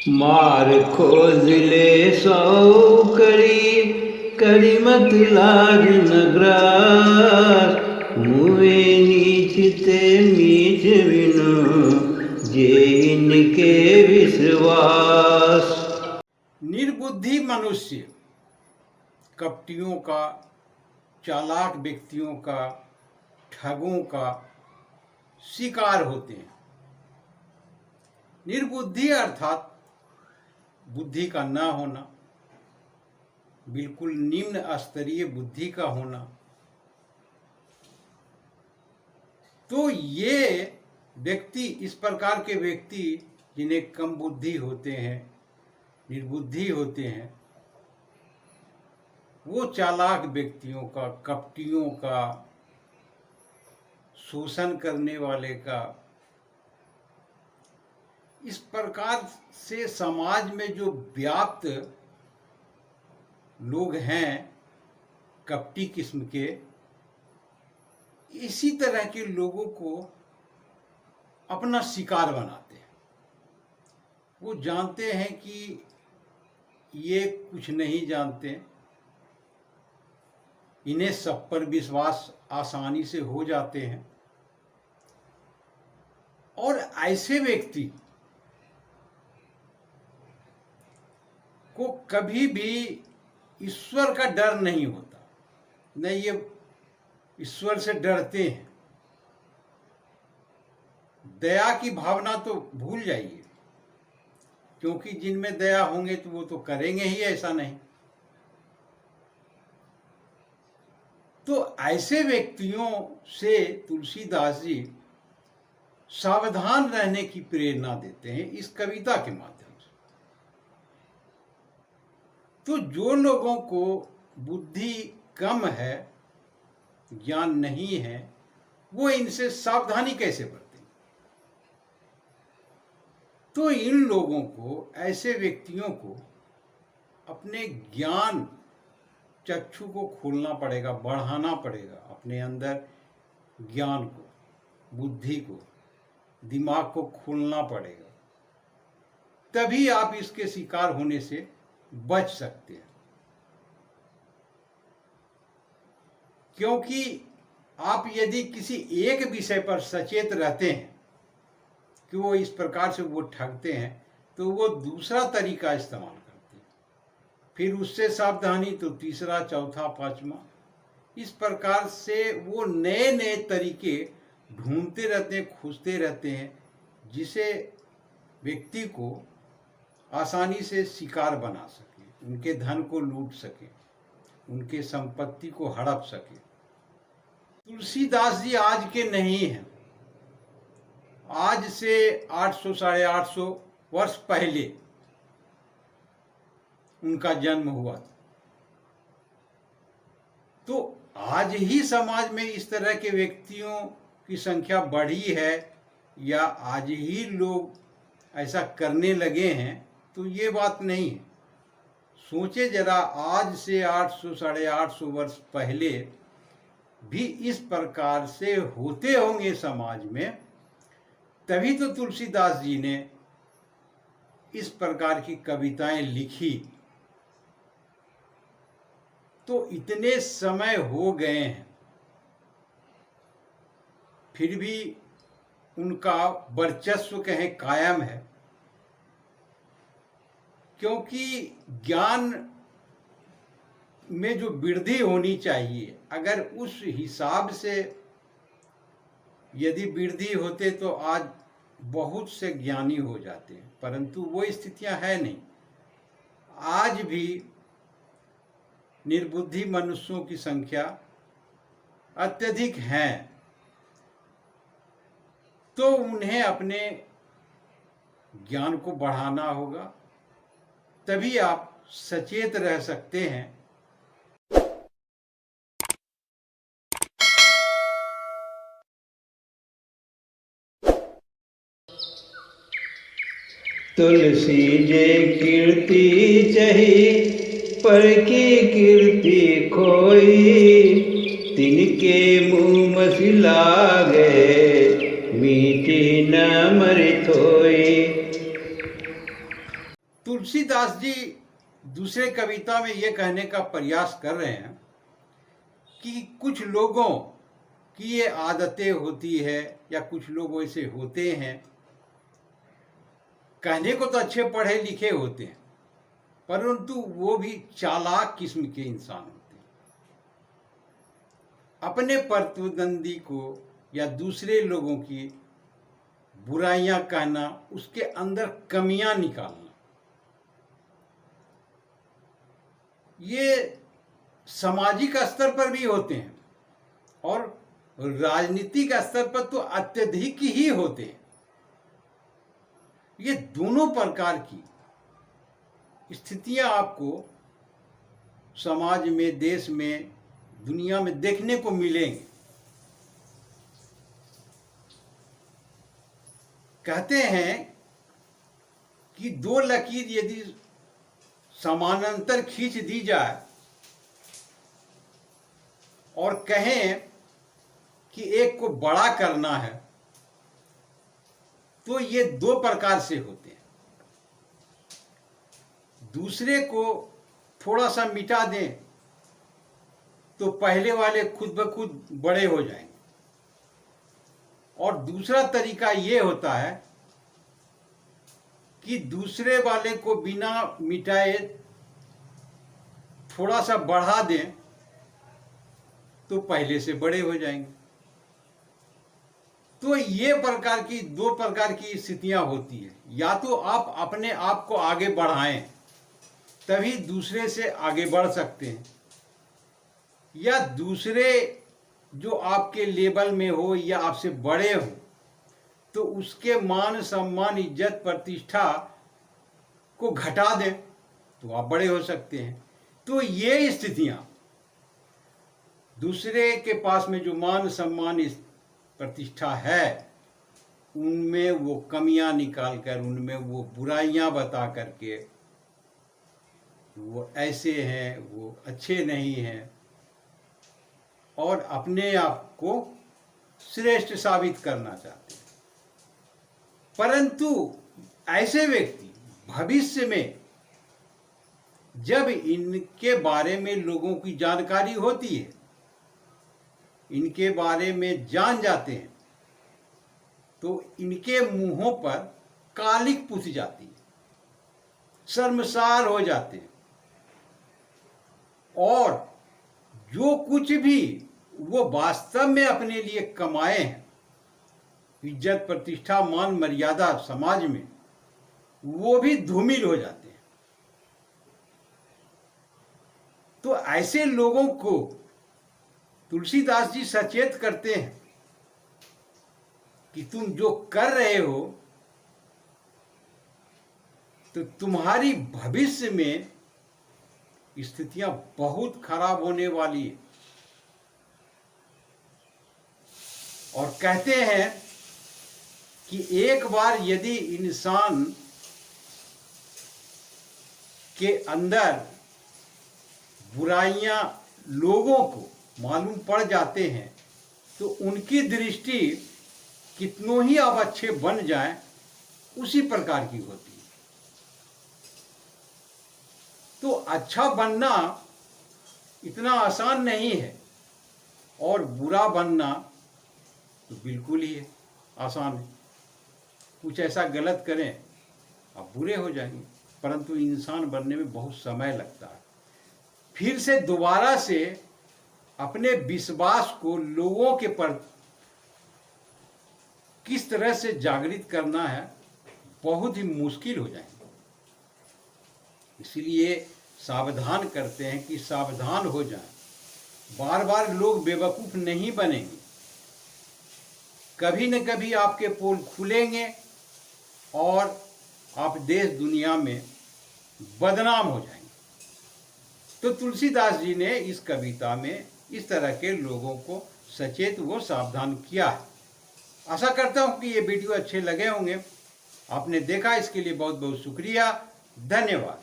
मार खोज ले सौ करी करी मत लाज नगरास मुए नीचते मीच बिनु जे इनके विश्वास। निर्बुद्धि मनुष्य कपटियों का, चालाक व्यक्तियों का, ठगों का शिकार होते हैं। निर्बुद्धि अर्थात बुद्धि का न होना, बिल्कुल निम्न स्तरीय बुद्धि का होना। तो ये व्यक्ति, इस प्रकार के व्यक्ति जिन्हें कम बुद्धि होते हैं, निर्बुद्धि होते हैं, वो चालाक व्यक्तियों का, कपटियों का, शोषण करने वाले का, इस प्रकार से समाज में जो व्याप्त लोग हैं कपटी किस्म के, इसी तरह के लोगों को अपना शिकार बनाते हैं। वो जानते हैं कि ये कुछ नहीं जानते, इन्हें सब पर विश्वास आसानी से हो जाते हैं, और ऐसे व्यक्ति को कभी भी ईश्वर का डर नहीं होता, न ये ईश्वर से डरते हैं। दया की भावना तो भूल जाइए, क्योंकि जिनमें दया होंगे तो वो तो करेंगे ही ऐसा नहीं। तो ऐसे व्यक्तियों से तुलसीदास जी सावधान रहने की प्रेरणा देते हैं इस कविता के माध्यम से। तो जो लोगों को बुद्धि कम है, ज्ञान नहीं है, वो इनसे सावधानी कैसे बरतें? तो इन लोगों को, ऐसे व्यक्तियों को अपने ज्ञान चक्षु को खोलना पड़ेगा, बढ़ाना पड़ेगा, अपने अंदर ज्ञान को, बुद्धि को, दिमाग को खोलना पड़ेगा। तभी आप इसके शिकार होने से बच सकते हैं। क्योंकि आप यदि किसी एक विषय पर सचेत रहते हैं कि वो इस प्रकार से वो ठगते हैं, तो वो दूसरा तरीका इस्तेमाल करते हैं, फिर उससे सावधानी तो तीसरा, चौथा, पांचवा, इस प्रकार से वो नए नए तरीके ढूंढते रहते हैं, खोजते रहते हैं, जिसे व्यक्ति को आसानी से शिकार बना सके, उनके धन को लूट सके, उनके संपत्ति को हड़प सके। तुलसीदास जी आज के नहीं हैं, आज से 800 साढ़े 800 वर्ष पहले उनका जन्म हुआ था। तो आज ही समाज में इस तरह के व्यक्तियों की संख्या बढ़ी है, या आज ही लोग ऐसा करने लगे हैं, तो ये बात नहीं है। सोचे जरा, आज से 800 साढ़े 800 वर्ष पहले भी इस प्रकार से होते होंगे समाज में, तभी तो तुलसीदास जी ने इस प्रकार की कविताएं लिखी। तो इतने समय हो गए हैं, फिर भी उनका वर्चस्व कहें कायम है, क्योंकि ज्ञान में जो वृद्धि होनी चाहिए, अगर उस हिसाब से यदि वृद्धि होते तो आज बहुत से ज्ञानी हो जाते हैं, परंतु वो स्थितियां है नहीं। आज भी निर्बुद्धि मनुष्यों की संख्या अत्यधिक है। तो उन्हें अपने ज्ञान को बढ़ाना होगा, तभी आप सचेत रह सकते हैं। तुलसी जे कीर्ति चही पर की कीर्ति खोई, तिनके मुँह मसी लागे मीठी न मरि थोई। तुलसीदास जी दूसरे कविता में ये कहने का प्रयास कर रहे हैं कि कुछ लोगों की ये आदतें होती है या कुछ लोग वैसे होते हैं, कहने को तो अच्छे पढ़े लिखे होते हैं परंतु वो भी चालाक किस्म के इंसान होते हैं। अपने प्रतिद्वंदी को या दूसरे लोगों की बुराइयां कहना, उसके अंदर कमियां निकालना, ये सामाजिक स्तर पर भी होते हैं और राजनीतिक स्तर पर तो अत्यधिक ही होते हैं। ये दोनों प्रकार की स्थितियां आपको समाज में, देश में, दुनिया में देखने को मिलेंगी। कहते हैं कि दो लकीर यदि समानांतर खींच दी जाए और कहें कि एक को बड़ा करना है तो ये दो प्रकार से होते हैं। दूसरे को थोड़ा सा मिटा दें तो पहले वाले खुद ब खुद बड़े हो जाएंगे। और दूसरा तरीका ये होता है कि दूसरे वाले को बिना मिटाए थोड़ा सा बढ़ा दें तो पहले से बड़े हो जाएंगे। तो ये दो प्रकार की स्थितियां होती है। या तो आप अपने आप को आगे बढ़ाएं तभी दूसरे से आगे बढ़ सकते हैं, या दूसरे जो आपके लेवल में हो या आपसे बड़े हो तो उसके मान सम्मान, इज्जत, प्रतिष्ठा को घटा दें तो आप बड़े हो सकते हैं। तो ये स्थितियां, दूसरे के पास में जो मान सम्मान प्रतिष्ठा है उनमें वो कमियां निकाल कर, उनमें वो बुराइयां बता करके, वो ऐसे हैं, वो अच्छे नहीं हैं, और अपने आप को श्रेष्ठ साबित करना चाहते हैं। परंतु ऐसे व्यक्ति भविष्य में जब इनके बारे में लोगों की जानकारी होती है, इनके बारे में जान जाते हैं, तो इनके मुंहों पर कालिक पुछ जाती है, शर्मसार हो जाते हैं, और जो कुछ भी वो वास्तव में अपने लिए कमाए हैं, इज्जत, प्रतिष्ठा, मान, मर्यादा समाज में, वो भी धूमिल हो जाते हैं। तो ऐसे लोगों को तुलसीदास जी सचेत करते हैं कि तुम जो कर रहे हो तो तुम्हारी भविष्य में स्थितियां बहुत खराब होने वाली है। और कहते हैं कि एक बार यदि इंसान के अंदर बुराइयां लोगों को मालूम पड़ जाते हैं तो उनकी दृष्टि कितनों ही आप अच्छे बन जाएं उसी प्रकार की होती है। तो अच्छा बनना इतना आसान नहीं है और बुरा बनना तो बिल्कुल ही आसान है। कुछ ऐसा गलत करें आप बुरे हो जाएंगे, परंतु इंसान बनने में बहुत समय लगता है। फिर से दोबारा से अपने विश्वास को लोगों के पर किस तरह से जागृत करना है, बहुत ही मुश्किल हो जाएगा। इसलिए सावधान करते हैं कि सावधान हो जाएं। बार बार लोग बेवकूफ नहीं बनेंगे, कभी न कभी आपके पोल खुलेंगे और आप देश दुनिया में बदनाम हो जाएंगे। तो तुलसीदास जी ने इस कविता में इस तरह के लोगों को सचेत व सावधान किया है। आशा करता हूं कि ये वीडियो अच्छे लगे होंगे। आपने देखा, इसके लिए बहुत बहुत शुक्रिया, धन्यवाद।